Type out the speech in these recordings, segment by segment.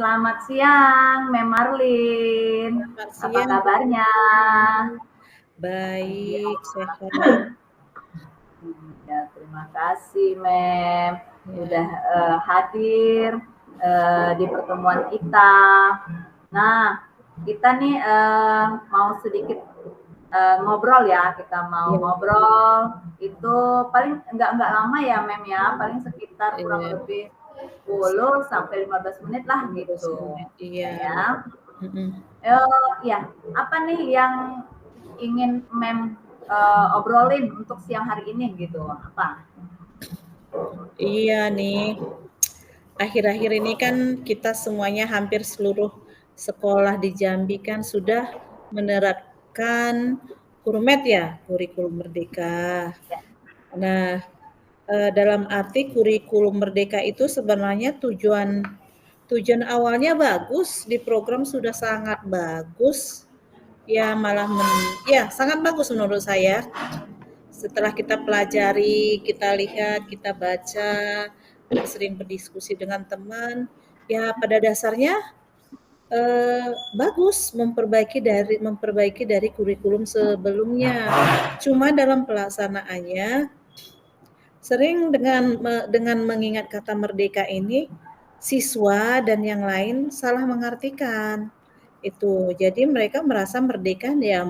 Selamat siang, Mem Marlin. Selamat Apa siang. kabarnya? Baik, sehat. Ya, terima kasih, Mem. Udah hadir di pertemuan kita. Nah, kita nih mau sedikit ngobrol ya. Kita mau ngobrol itu paling nggak lama ya, Mem ya. Paling sekitar kurang lebih 10 sampai 15 menit lah gitu. Iya. Ya. Ya, apa nih yang ingin Mem obrolin untuk siang hari ini gitu? Apa? Iya nih. Akhir-akhir ini kan kita semuanya hampir seluruh sekolah di Jambi kan sudah menerapkan KURMED ya, kurikulum merdeka. Nah, dalam arti kurikulum merdeka itu sebenarnya tujuan awalnya bagus, di program sudah sangat bagus. Ya malah sangat bagus menurut saya. Setelah kita pelajari, kita lihat, kita baca, sering berdiskusi dengan teman, ya pada dasarnya bagus memperbaiki dari kurikulum sebelumnya. Cuma dalam pelaksanaannya sering dengan mengingat kata merdeka ini, siswa dan yang lain salah mengartikan. Itu. Jadi mereka merasa merdeka ya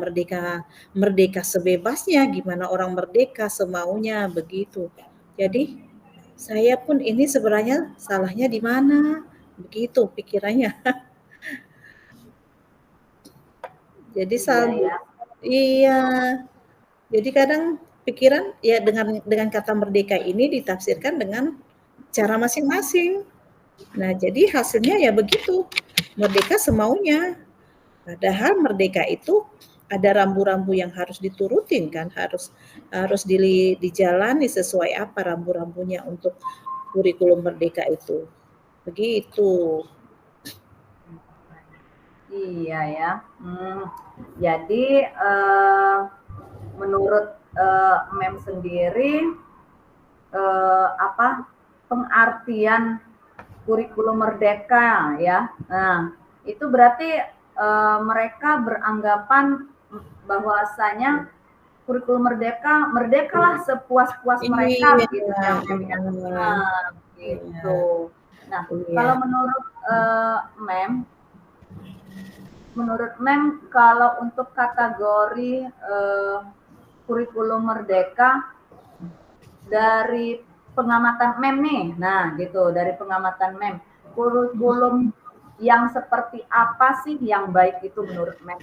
merdeka sebebasnya, gimana orang merdeka semaunya begitu. Jadi saya pun ini sebenarnya salahnya di mana? Begitu pikirannya. Jadi iya. Jadi kadang pikiran ya dengan kata merdeka ini ditafsirkan dengan cara masing-masing. Nah, jadi hasilnya ya begitu. Merdeka semaunya. Padahal merdeka itu ada rambu-rambu yang harus diturutin kan, harus dijalani sesuai apa rambu-rambunya untuk kurikulum merdeka itu. Begitu. Iya ya. Jadi menurut Mem sendiri apa pengertian kurikulum merdeka ya. Nah, itu berarti mereka beranggapan bahwasanya kurikulum merdekalah sepuas-puas mereka gitu ya, Mem ya. Nah, gitu. Nah, kalau menurut Mem kalau untuk kategori kurikulum merdeka dari pengamatan Mem nih, nah gitu, dari pengamatan Mem, kurikulum yang seperti apa sih yang baik itu menurut Mem?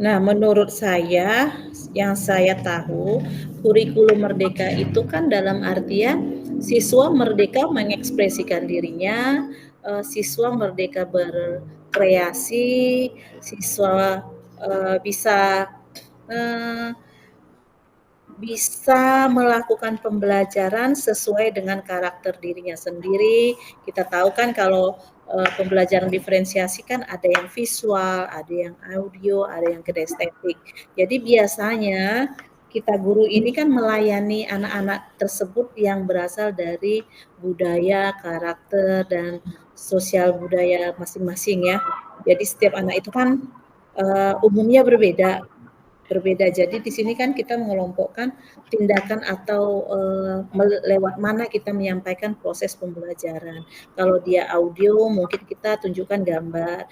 Nah, menurut saya, yang saya tahu, kurikulum merdeka itu kan dalam artian siswa merdeka mengekspresikan dirinya, siswa merdeka berkreasi, siswa bisa melakukan pembelajaran sesuai dengan karakter dirinya sendiri. Kita tahu kan kalau pembelajaran diferensiasi kan ada yang visual, ada yang audio, ada yang kinestetik. Jadi biasanya kita guru ini kan melayani anak-anak tersebut yang berasal dari budaya, karakter, dan sosial budaya masing-masing ya. Jadi setiap anak itu kan umumnya berbeda berbeda. Jadi di sini kan kita mengelompokkan tindakan atau lewat mana kita menyampaikan proses pembelajaran. Kalau dia audio mungkin kita tunjukkan gambar,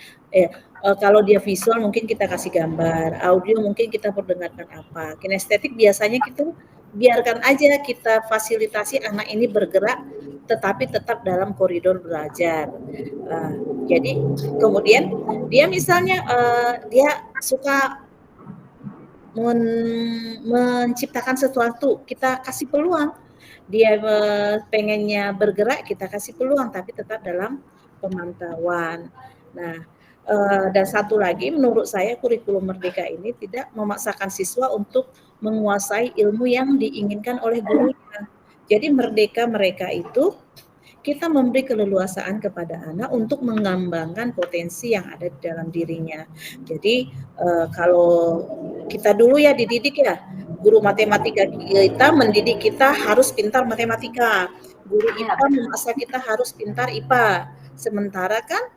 kalau dia visual mungkin kita kasih gambar, audio mungkin kita perdengarkan apa. Kinestetik biasanya kita biarkan aja, kita fasilitasi anak ini bergerak tetapi tetap dalam koridor belajar. Jadi kemudian dia misalnya dia suka menciptakan sesuatu, kita kasih peluang. Dia pengennya bergerak, kita kasih peluang, tapi tetap dalam pemantauan. Nah, dan satu lagi, menurut saya kurikulum merdeka ini tidak memaksakan siswa untuk menguasai ilmu yang diinginkan oleh gurunya. Jadi merdeka mereka itu kita memberi keleluasaan kepada anak untuk mengembangkan potensi yang ada di dalam dirinya. Jadi kalau kita dulu ya dididik ya, guru matematika kita mendidik kita harus pintar matematika, guru IPA memaksa kita harus pintar IPA. Sementara kan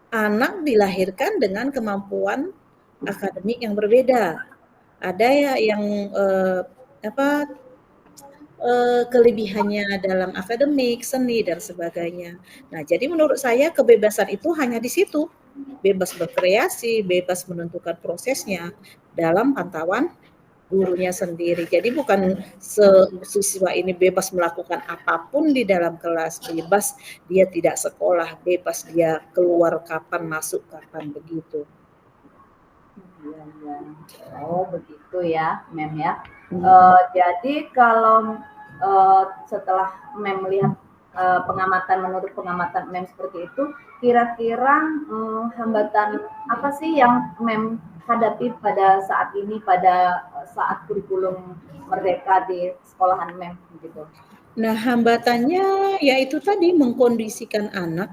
anak dilahirkan dengan kemampuan akademik yang berbeda. Ada ya yang kelebihannya dalam akademik, seni, dan sebagainya. Nah, jadi menurut saya kebebasan itu hanya di situ. Bebas berkreasi, bebas menentukan prosesnya dalam pantauan gurunya sendiri. Jadi bukan siswa ini bebas melakukan apapun di dalam kelas, bebas dia tidak sekolah, bebas dia keluar kapan, masuk kapan, begitu. Oh, begitu ya, Mem ya. Jadi kalau setelah Mem melihat menurut pengamatan Mem seperti itu, kira-kira hambatan apa sih yang Mem hadapi pada saat ini, pada saat kurikulum merdeka di sekolahan Mem gitu? Nah, hambatannya yaitu tadi mengkondisikan anak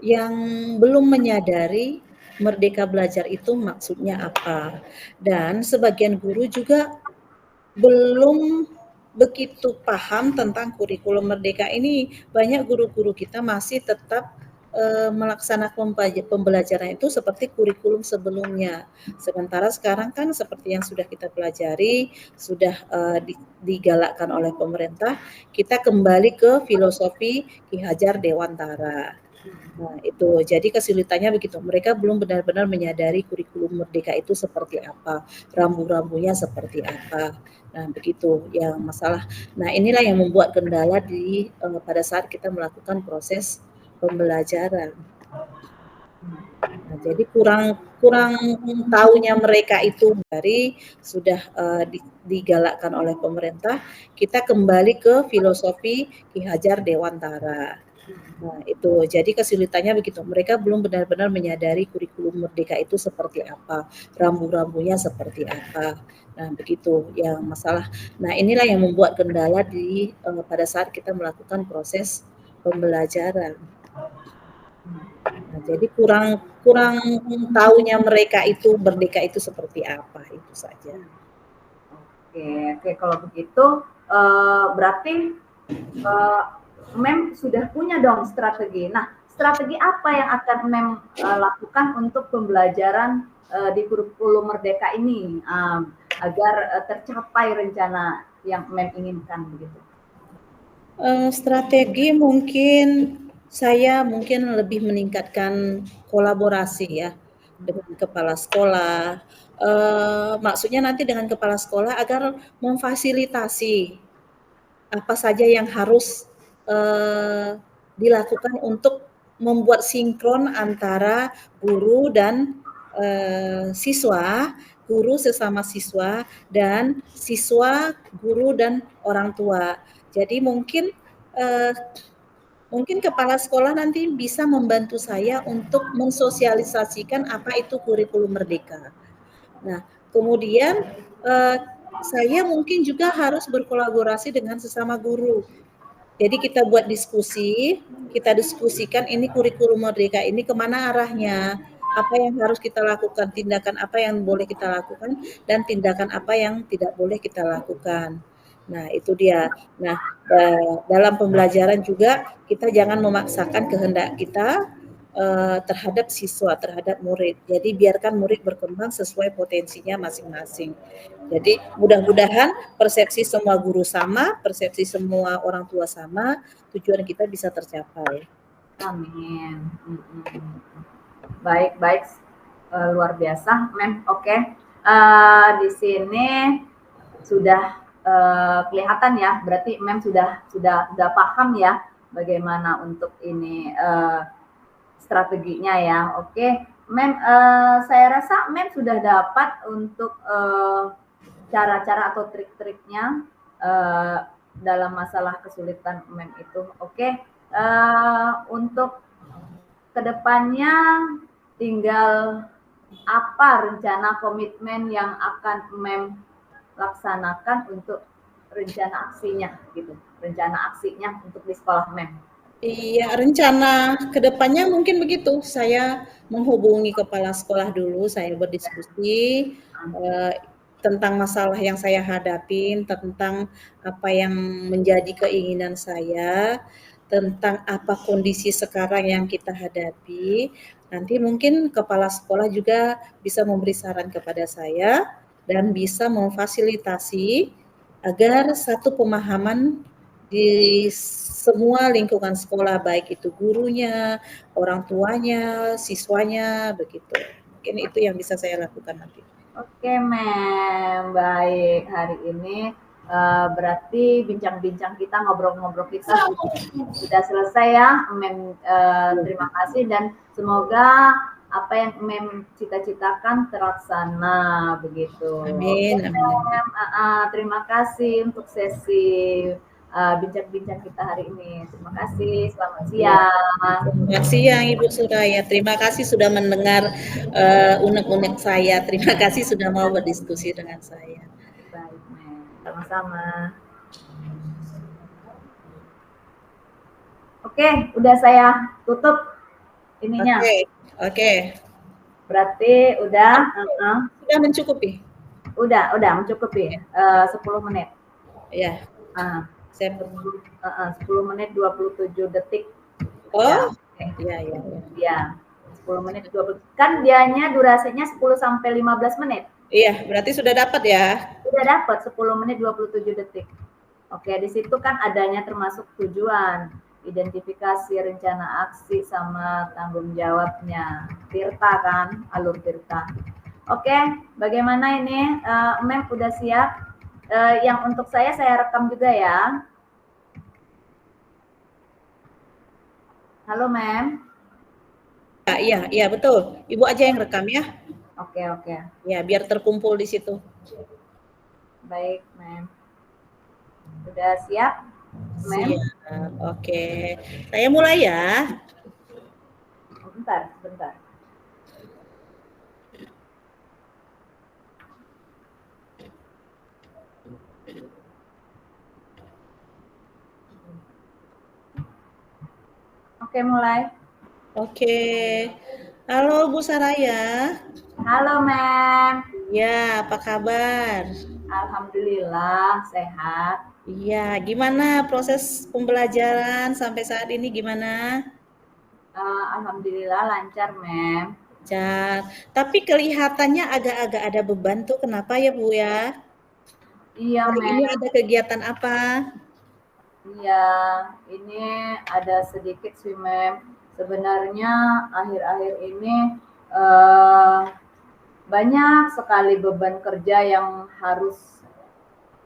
yang belum menyadari merdeka belajar itu maksudnya apa. Dan sebagian guru juga belum begitu paham tentang kurikulum merdeka ini. Banyak guru-guru kita masih tetap melaksanakan pembelajaran itu seperti kurikulum sebelumnya. Sementara sekarang kan seperti yang sudah kita pelajari, sudah digalakkan oleh pemerintah, kita kembali ke filosofi Ki Hajar Dewantara. Nah, itu jadi kesulitannya begitu. Mereka belum benar-benar menyadari kurikulum merdeka itu seperti apa, rambu-rambunya seperti apa. Nah, begitu yang masalah. Nah, inilah yang membuat kendala pada saat kita melakukan proses pembelajaran. Nah, jadi kurang tahunya mereka itu dari sudah digalakkan oleh pemerintah, kita kembali ke filosofi Ki Hajar Dewantara. Nah, itu jadi kesulitannya begitu. Mereka belum benar-benar menyadari kurikulum merdeka itu seperti apa, rambu-rambunya seperti apa. Nah, begitu yang masalah. Nah, inilah yang membuat kendala pada saat kita melakukan proses pembelajaran. Nah, jadi kurang tahunya mereka itu merdeka itu seperti apa, itu saja. Oke, kalau begitu berarti Mem sudah punya dong strategi. Nah, strategi apa yang akan Mem lakukan untuk pembelajaran di kurikulum merdeka ini agar tercapai rencana yang Mem inginkan begitu? Strategi mungkin saya lebih meningkatkan kolaborasi ya dengan kepala sekolah. Maksudnya nanti dengan kepala sekolah agar memfasilitasi apa saja yang harus dilakukan untuk membuat sinkron antara guru dan siswa, guru sesama siswa, dan siswa, guru, dan orang tua. Jadi mungkin kepala sekolah nanti bisa membantu saya untuk mensosialisasikan apa itu kurikulum merdeka. Nah, kemudian saya mungkin juga harus berkolaborasi dengan sesama guru. Jadi kita buat diskusi, kita diskusikan ini kurikulum merdeka ini kemana arahnya, apa yang harus kita lakukan, tindakan apa yang boleh kita lakukan, dan tindakan apa yang tidak boleh kita lakukan. Nah, itu dia. Nah, dalam pembelajaran juga kita jangan memaksakan kehendak kita, terhadap siswa, terhadap murid. Jadi biarkan murid berkembang sesuai potensinya masing-masing. Jadi mudah-mudahan persepsi semua guru sama, persepsi semua orang tua sama, tujuan kita bisa tercapai. Amin. Baik, baik. Luar biasa, Mem. Oke. Di sini sudah kelihatan ya, berarti Mem sudah paham ya bagaimana untuk ini strateginya ya. Oke, Mem, saya rasa Mem sudah dapat untuk cara-cara atau trik-triknya dalam masalah kesulitan Mem itu. Oke, untuk kedepannya tinggal apa rencana komitmen yang akan Mem laksanakan untuk rencana aksinya gitu, rencana aksinya untuk di sekolah Mem. Iya, rencana kedepannya mungkin begitu. Saya menghubungi kepala sekolah dulu, saya berdiskusi tentang masalah yang saya hadapin, tentang apa yang menjadi keinginan saya, tentang apa kondisi sekarang yang kita hadapi. Nanti mungkin kepala sekolah juga bisa memberi saran kepada saya dan bisa memfasilitasi agar satu pemahaman di semua lingkungan sekolah, baik itu gurunya, orang tuanya, siswanya, begitu. Mungkin itu yang bisa saya lakukan nanti. Oke, Mem. Baik, hari ini berarti bincang-bincang kita, ngobrol-ngobrol kita sudah selesai ya, Mem. Terima kasih dan semoga apa yang Mem cita-citakan terlaksana begitu. Amin, Oke, amin. Mem. Terima kasih untuk sesi bincang-bincang kita hari ini. Terima kasih. Selamat siang. Selamat siang Ibu Suraya. Terima kasih sudah mendengar unek-unek saya. Terima kasih sudah mau berdiskusi dengan saya. Baik, Mem. Sama-sama. Oke, udah saya tutup ininya. Oke. Berarti udah Sudah mencukupi. Udah mencukupi 10 menit. Ya. Saya 10 menit 27 detik. Oh, iya. Ya, 10 menit 20. Kan dianya durasinya 10 sampai 15 menit. Iya, berarti sudah dapat ya? Sudah dapat 10 menit 27 detik. Oke, di situ kan adanya termasuk tujuan, identifikasi, rencana aksi, sama tanggung jawabnya. Tirta kan, alur Tirta. Oke, bagaimana ini? Mem udah siap? Yang untuk saya rekam juga ya. Halo, Mem. Iya, betul. Ibu aja yang rekam ya. Oke. Ya, biar terkumpul di situ. Baik, Mem. Udah siap, Mem? Siap. Oke. Saya mulai ya. Bentar. Oke, mulai. Oke. Halo Bu Saraya. Halo, Mem. Ya, apa kabar? Alhamdulillah, sehat. Iya, gimana proses pembelajaran sampai saat ini gimana? Alhamdulillah lancar, Mem. Lancar. Tapi kelihatannya agak-agak ada beban tuh, kenapa ya Bu ya? Iya, Hari Mem. ini ada kegiatan apa? Iya, ini ada sedikit sih, Mem. Sebenarnya akhir-akhir ini banyak sekali beban kerja yang harus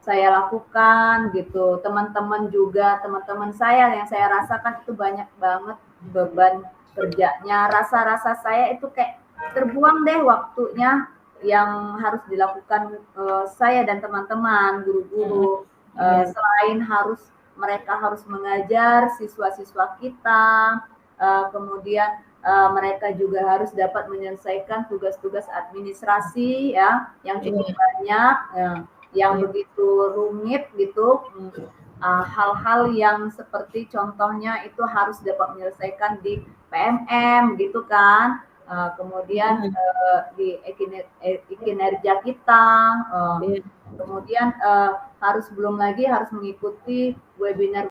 saya lakukan gitu. Teman-teman juga, teman-teman saya yang saya rasakan itu banyak banget beban kerjanya. Rasa-rasa saya itu kayak terbuang deh waktunya yang harus dilakukan saya dan teman-teman, guru-guru. Selain mereka harus mengajar siswa-siswa kita, kemudian mereka juga harus dapat menyelesaikan tugas-tugas administrasi ya yang cukup banyak, yang begitu rumit gitu. Hal-hal yang seperti contohnya itu harus dapat menyelesaikan di PMM gitu kan. Kemudian di kinerja kita, kemudian belum lagi harus mengikuti webinar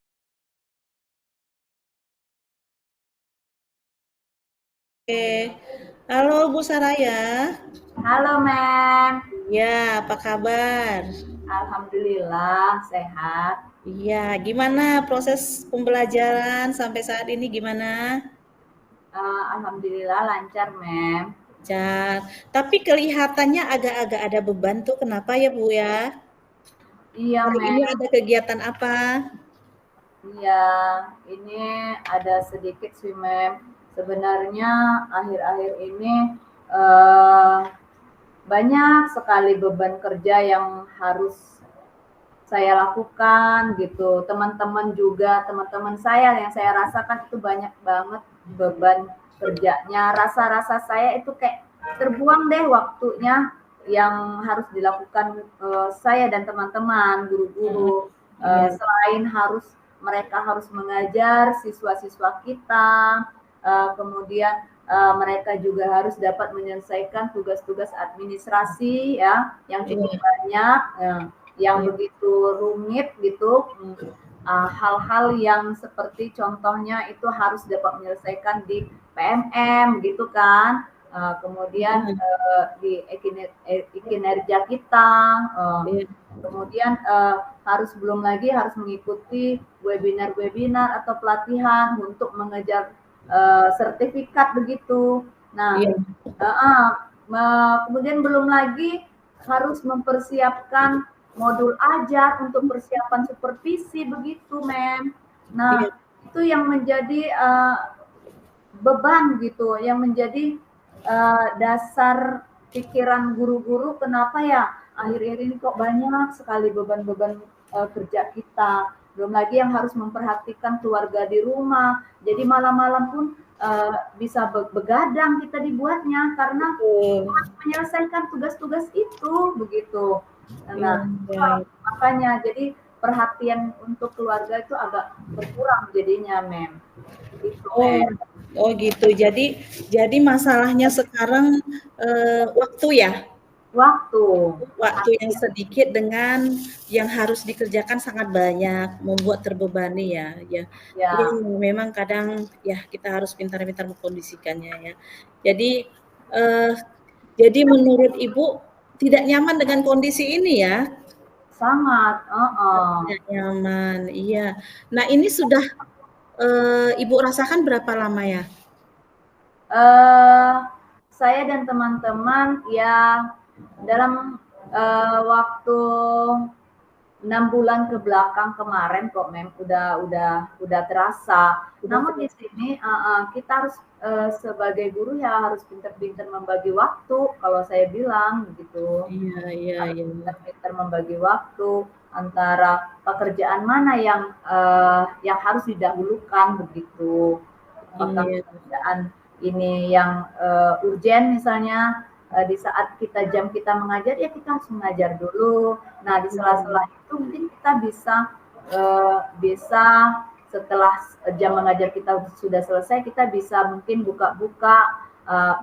Halo Bu Saraya. Halo, Mem. Ya, apa kabar? Alhamdulillah sehat. Iya, gimana proses pembelajaran sampai saat ini gimana? Alhamdulillah lancar, Mem. Lancar. Tapi kelihatannya agak-agak ada beban tuh. Kenapa ya Bu ya? Iya, Hari ini Mem. ada kegiatan apa? Iya, ini ada sedikit sih, Mem. Sebenarnya akhir-akhir ini eh, banyak sekali beban kerja yang harus saya lakukan gitu. Teman-teman juga, teman-teman saya yang saya rasakan itu banyak banget beban kerjanya. Rasa-rasa saya itu kayak terbuang deh waktunya yang harus dilakukan saya dan teman-teman, Heeh, guru-guru. iya, Selain mereka harus mengajar siswa-siswa kita, kemudian mereka juga harus dapat menyelesaikan tugas-tugas administrasi ya yang cukup iya, banyak. Yang iya, begitu rumit gitu, hal-hal yang seperti contohnya itu harus dapat menyelesaikan di PMM gitu kan, kemudian heeh, di kinerja kita, iya, kemudian belum lagi harus mengikuti webinar-webinar atau pelatihan untuk mengejar sertifikat begitu. Nah, iya, kemudian belum lagi harus mempersiapkan modul ajar untuk persiapan supervisi begitu, Mem. iya, Nah, itu yang menjadi beban gitu, yang menjadi dasar pikiran guru-guru kenapa ya akhir-akhir ini kok banyak sekali beban-beban kerja kita. Belum lagi yang harus memperhatikan keluarga di rumah. Jadi malam-malam pun bisa begadang kita dibuatnya karena betul. menyelesaikan tugas-tugas itu begitu. Iya, Nah, iya, iya. makanya jadi perhatian untuk keluarga itu agak berkurang jadinya, Mem. Itu, Oh, Mem. oh gitu. Jadi masalahnya sekarang waktu ya? Waktu. Waktu yang sedikit dengan yang harus dikerjakan sangat banyak, membuat terbebani ya. Ya, iya Ya, memang kadang ya kita harus pintar-pintar mengkondisikannya ya. Jadi eh, jadi menurut Ibu tidak nyaman dengan kondisi ini ya? sangat. Tidak nyaman, iya. Nah ini sudah Ibu rasakan berapa lama ya? Eh, saya dan teman-teman ya dalam waktu 6 bulan ke belakang kemarin kok, Mem, udah terasa. Sudah Namun di terasa. sini kita harus sebagai guru ya harus pintar-pintar membagi waktu kalau saya bilang gitu. Iya, iya, Harus iya. pintar-pintar membagi waktu antara pekerjaan mana yang harus didahulukan begitu. Apakah Iya, pekerjaan ini yang urgen misalnya di saat jam kita mengajar ya kita harus mengajar dulu. Nah di iya, sela-sela itu mungkin kita bisa setelah jam mengajar kita sudah selesai kita bisa mungkin buka-buka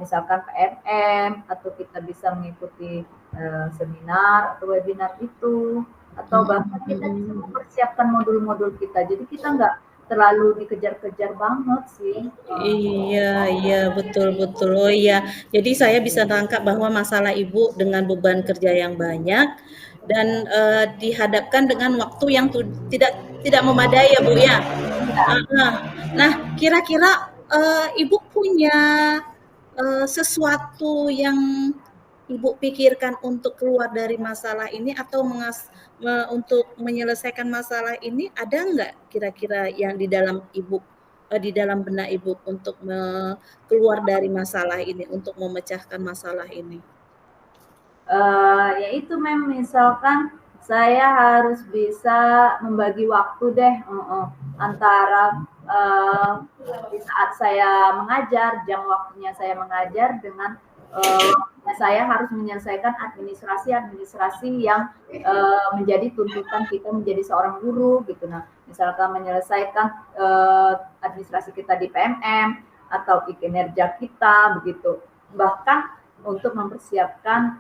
misalkan PMM atau kita bisa mengikuti seminar atau webinar itu atau bahkan mhm, kita bisa mhm. mempersiapkan modul-modul kita. Jadi kita nggak terlalu dikejar-kejar banget sih. Iya, iya, betul, betul. Oh iya, jadi saya bisa tangkap bahwa masalah Ibu dengan beban kerja yang banyak dan dihadapkan dengan waktu yang tidak tidak memadai ya Bu ya. Heeh. Nah, kira-kira Ibu punya sesuatu yang Ibu pikirkan untuk keluar dari masalah ini atau untuk menyelesaikan masalah ini ada nggak kira-kira yang di dalam Ibu di dalam benak Ibu untuk keluar dari masalah ini, untuk memecahkan masalah ini? Ya itu misalkan saya harus bisa membagi waktu deh, antara di saat saya mengajar, jam waktunya saya mengajar dengan waktunya saya harus menyelesaikan administrasi-administrasi yang menjadi tuntutan kita menjadi seorang guru gitu. Nah, misalkan menyelesaikan administrasi kita di PMM atau kinerja kita begitu. Bahkan untuk mempersiapkan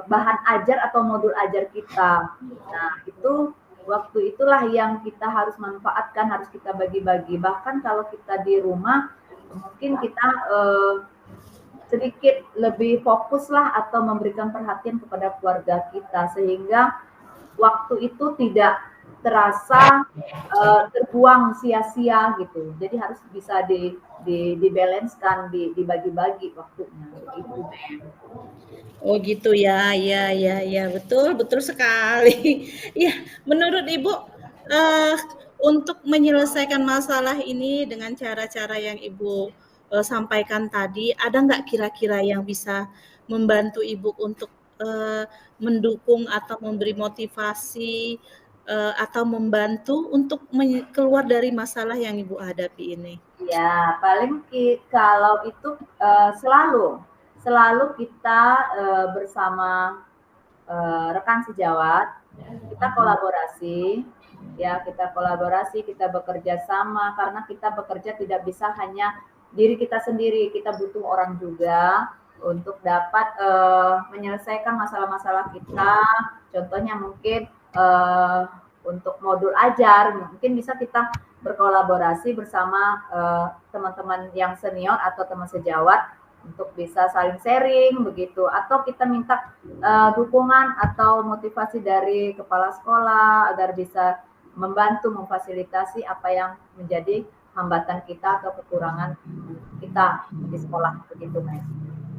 bahan ajar atau modul ajar kita. Nah, itu waktu itulah yang kita harus manfaatkan, harus kita bagi-bagi. Bahkan kalau kita di rumah, mungkin kita sedikit lebih fokuslah atau memberikan perhatian kepada keluarga kita sehingga waktu itu tidak terasa terbuang sia-sia gitu. Jadi harus bisa dibalanskan, dibagi-bagi waktunya begitu. Oh gitu ya, ya, betul, betul sekali. Ya, menurut Ibu, untuk menyelesaikan masalah ini dengan cara-cara yang Ibu sampaikan tadi, ada nggak kira-kira yang bisa membantu Ibu untuk mendukung atau memberi motivasi atau membantu untuk keluar dari masalah yang Ibu hadapi ini? Ya, paling kalau itu selalu kita bersama rekan sejawat, kita kolaborasi, ya kita kolaborasi, kita bekerja sama karena kita bekerja tidak bisa hanya diri kita sendiri, kita butuh orang juga untuk dapat menyelesaikan masalah-masalah kita. Contohnya mungkin untuk modul ajar, mungkin bisa kita berkolaborasi bersama teman-teman yang senior atau teman sejawat untuk bisa saling sharing begitu, atau kita minta dukungan atau motivasi dari kepala sekolah agar bisa membantu memfasilitasi apa yang menjadi hambatan kita atau kekurangan kita di sekolah begitu, Mas.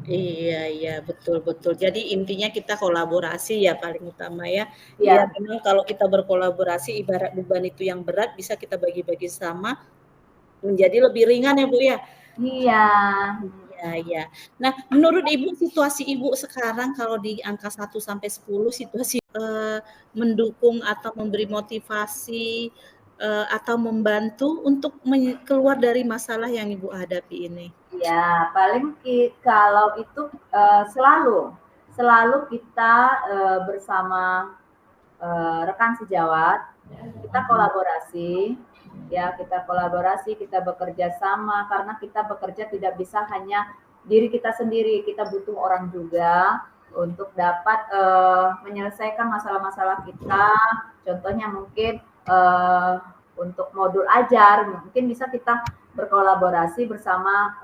Iya, betul. Jadi intinya kita kolaborasi ya paling utama ya. Iya. Ya memang kalau kita berkolaborasi ibarat beban itu yang berat bisa kita bagi-bagi sama menjadi lebih ringan ya Bu ya. Iya. Iya. Nah, menurut Ibu situasi Ibu sekarang kalau di angka 1 sampai 10 situasi mendukung atau memberi motivasi atau membantu untuk keluar dari masalah yang Ibu hadapi ini? Ya, paling kalau itu selalu kita bersama rekan sejawat, kita kolaborasi, ya kita kolaborasi, kita bekerja sama karena kita bekerja tidak bisa hanya diri kita sendiri, kita butuh orang juga untuk dapat menyelesaikan masalah-masalah kita. Contohnya mungkin untuk modul ajar, mungkin bisa kita berkolaborasi bersama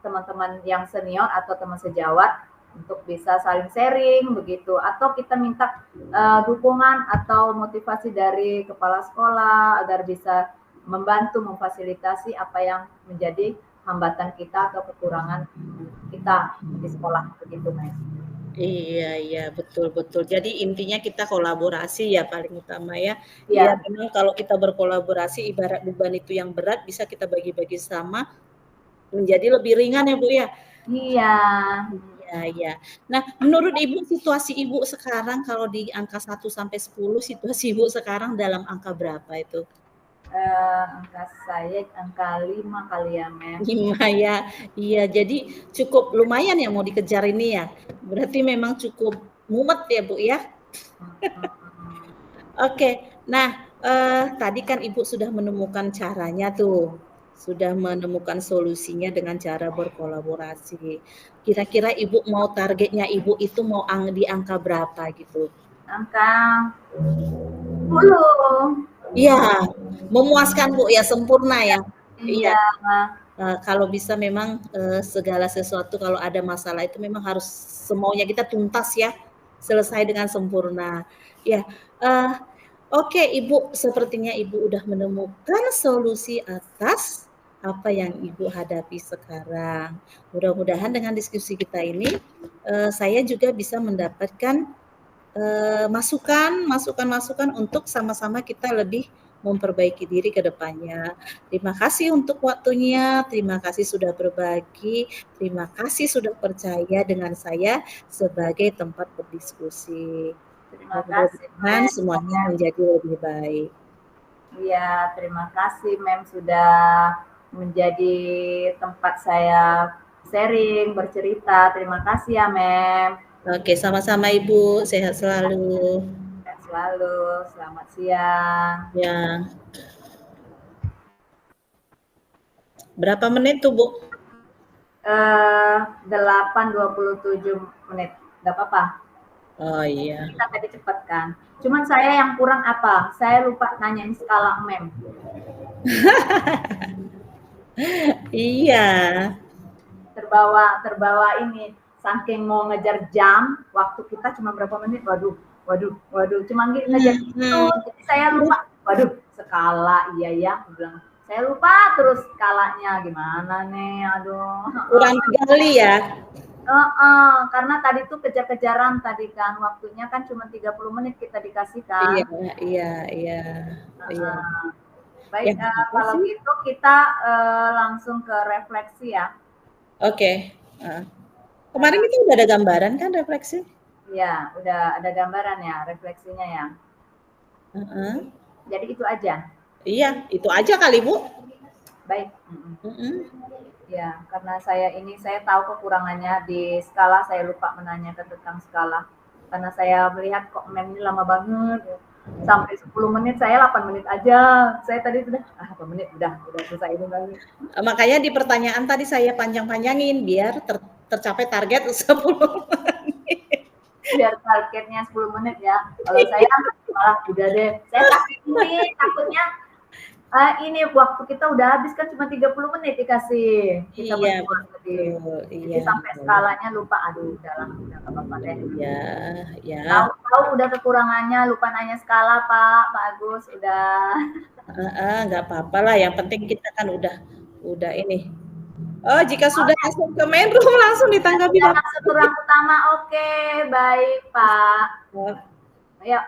teman-teman yang senior atau teman sejawat untuk bisa saling sharing begitu, atau kita minta dukungan atau motivasi dari kepala sekolah agar bisa membantu memfasilitasi apa yang menjadi hambatan kita atau kekurangan kita di sekolah begitu, Mas. Iya, betul. Jadi intinya kita kolaborasi ya paling utama ya. Iya. Ya memang kalau kita berkolaborasi ibarat beban itu yang berat bisa kita bagi-bagi sama menjadi lebih ringan ya Bu ya. Iya. Nah, menurut Ibu situasi Ibu sekarang kalau di angka 1 sampai 10 situasi Ibu sekarang dalam angka berapa itu? Angka saya angka 5 kali ya, Mem. 5 ya. Iya, jadi cukup lumayan ya mau dikejar ini ya. Berarti memang cukup mumet ya, Bu ya. Oke. Nah, tadi kan Ibu sudah menemukan caranya tuh. Sudah menemukan solusinya dengan cara berkolaborasi. Kira-kira Ibu mau targetnya Ibu itu mau di angka berapa gitu? Angka 10. Iya, memuaskan Bu ya, sempurna ya. Iya. Iya. Kalau bisa memang segala sesuatu kalau ada masalah itu memang harus semaunya kita tuntas ya, selesai dengan sempurna. Ya, oke Ibu, sepertinya Ibu udah menemukan solusi atas apa yang Ibu hadapi sekarang. Mudah-mudahan dengan diskusi kita ini saya juga bisa mendapatkan masukan untuk sama-sama kita lebih memperbaiki diri ke depannya. Terima kasih untuk waktunya, terima kasih sudah berbagi, terima kasih sudah percaya dengan saya sebagai tempat berdiskusi. Terima kasih, Mem. Semuanya menjadi lebih baik. Iya, terima kasih Mem sudah menjadi tempat saya sharing, bercerita. Terima kasih ya, Mem. Oke, sama-sama Ibu, sehat selalu. Sehat selalu, selamat siang. Ya. Berapa menit tuh, Bu? 8:27 menit. Gak apa-apa. Oh iya. Kita tadi cepet kan. Cuman saya yang kurang apa? Saya lupa nanyain skala Mem. Iya. terbawa ini, saking mau ngejar jam, waktu kita cuma berapa menit, waduh, cuma ngejar itu, jadi saya lupa, waduh, skala, iya ya, bilang, saya lupa terus skalanya, gimana nih, aduh. Kurang digali ya. Karena tadi tuh kejar-kejaran tadi kan, waktunya kan cuma 30 menit kita dikasih kan. Iya. Baik, kalau gitu kita langsung ke refleksi ya. Oke. Kemarin kita udah ada gambaran kan refleksi? Iya, udah ada gambaran ya refleksinya ya. Jadi itu aja. Iya, itu aja kali Bu. Baik. Ya, karena saya tahu kekurangannya di skala, saya lupa menanyakan tentang skala. Karena saya melihat kok mem ini lama banget. Sampai 10 menit, saya 8 menit aja. Saya tadi sudah 8 menit udah selesai ini lagi. Makanya di pertanyaan tadi saya panjang-panjangin biar tercapai target 10 menit. Biar targetnya 10 menit ya. Kalau saya malah udah deh. Saya takutnya ini waktu kita udah habis kan cuma 30 menit dikasih. Kita iya, Jadi sampai skalanya lupa. Aduh, udah enggak apa-apa deh. Iya. Tahu udah kekurangannya, lupa nanya skala, Pak Agus, udah. Enggak apa-apa lah, yang penting kita kan udah ini. Oh, jika sudah masuk ke main room langsung ditanggapi Pak. Masuk ke ruang utama. Oke, baik, Pak. Ayo.